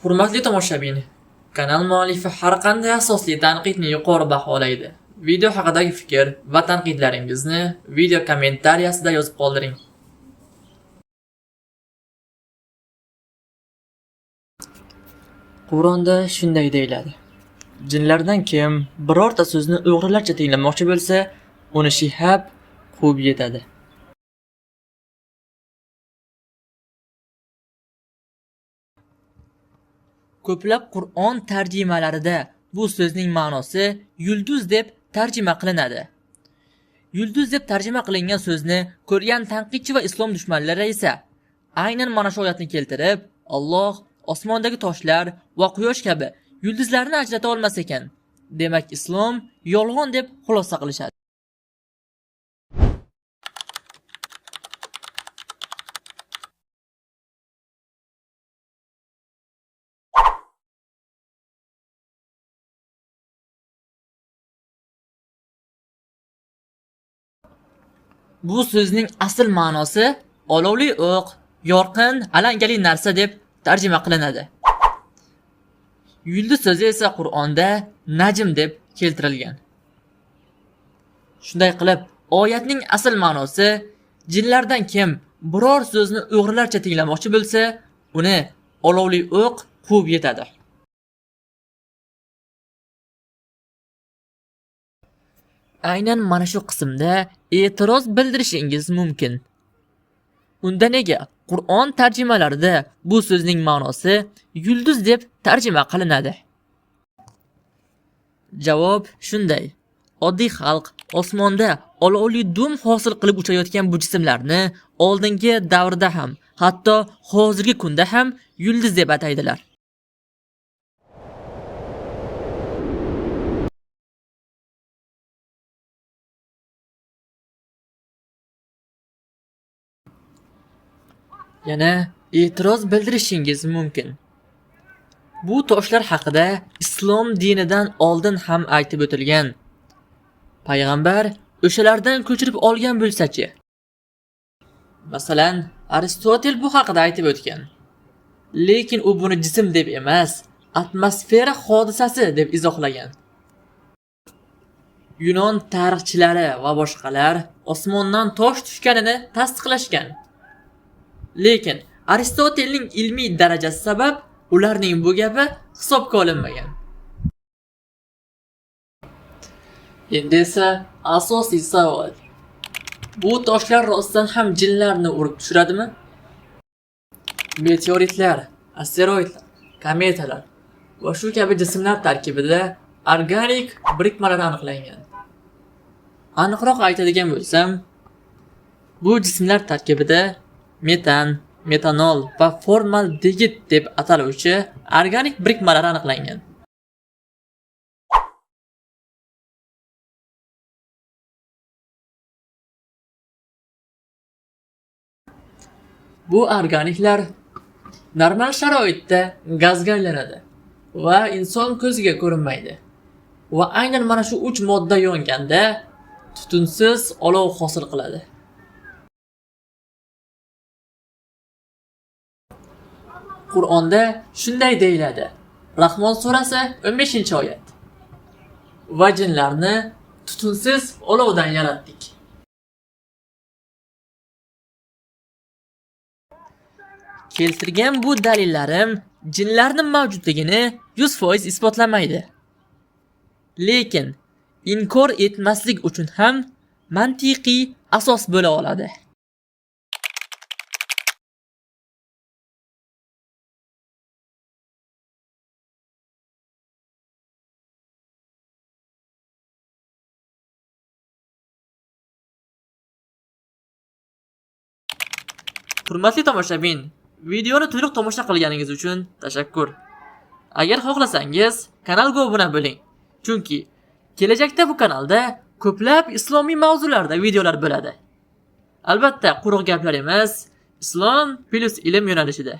Hurmatli tomoshabin, kanal muallifi har qanday asosli tanqidni yuqori baholaydi. Video haqidagi fikr va tanqidlaringizni video kommentariyasida yozib qoldiring. Qur'onda shunday deyiladi: jinlardan kim birorta so'zni o'g'rilarcha tinglamoqchi bo'lsa, uni shihab quvib yetadi. Ko'plab Qur'on tarjimalarida bu so'zning ma'nosi yulduz deb tarjima qilinadi. Yulduz deb tarjima qilingan so'zni ko'rgan tanqidchi va islom dushmanlari esa aynan mana shu oyatni keltirib, Alloh osmondagi toshlar va quyosh kabi yulduzlarni ajrata olmas ekan, demak islom yolg'on deb xulosa qilishadi. Bu so'zning asl ma'nosi olovli o'q, yorqin, alangali narsa deb tarjima qilinadi. Yulduz so'zi esa Qur'onda najm deb keltirilgan. Shunday qilib, oyatning asl ma'nosi jinlardan kim biror so'zni o'g'rilarcha tinglamoqchi bo'lsa, uni olovli o'q quvib yetadi. Aynan mana shu qismda e'tiroz bildirishingiz mumkin. Unda nega Qur'on tarjimalarida bu so'zning ma'nosi yulduz deb tarjima qilinadi? Javob shunday: oddiy xalq osmonda olovli dum hosil qilib uchayotgan bu jismlarni oldingi davrda ham, hatto hozirgi kunda ham yulduz deb ataydilar. Yana e'tiroz bildirishingiz mumkin. Bu toshlar haqida islom dinidan oldin ham aytib o'tilgan. Payg'ambar o'shalardan ko'chirib olgan bo'lsa-chi? Masalan, Aristotel bu haqida aytib o'tgan. Lekin u buni jism deb emas, atmosfera hodisasi deb izohlagan. Yunon tarixchilari va boshqalar osmondan tosh tushganini tasdiqlashgan. Lekin Aristotelning ilmiy darajasi sabab ularning bu gapi hisobga olinmagan. Endi esa asosiy savol: bu toshlar rostdan ham jinlarni urib tushiradimi? Meteoritlar, asteroidlar, kometalar va shu kabi jismlar tarkibida organik birikmalar aniqlangan. Aniqroq aytadigan bo'lsam, bu jismlar tarkibida metan, metanol va formaldegid deb ataluvchi organik birikmalar aniqlangan. Bu organiklar normal sharoitda gazga aylanadi va inson ko'ziga ko'rinmaydi. Va aynan mana shu 3 modda yonganda tutunsiz olov hosil qiladi. Qur'onda shunday deyiladi. Rahmon surasi 15-oyat. Va jinlarni tutunsiz olovdan yaratdik. Keltirgan bu dalillarim jinlarning mavjudligini 100% isbotlamaydi. Lekin inkor etmaslik uchun ham mantiqiy asos bo'la oladi. Hurmatli tomoshabin, videoni to'liq tomosha qilganingiz uchun tashakkur. Agar xohlasangiz, kanalga obuna bo'ling. Chunki kelajakda bu kanalda ko'plab islomiy mavzularda videolar bo'ladi. Albatta, quruq gaplar emas, islom plus ilm yo'nalishida.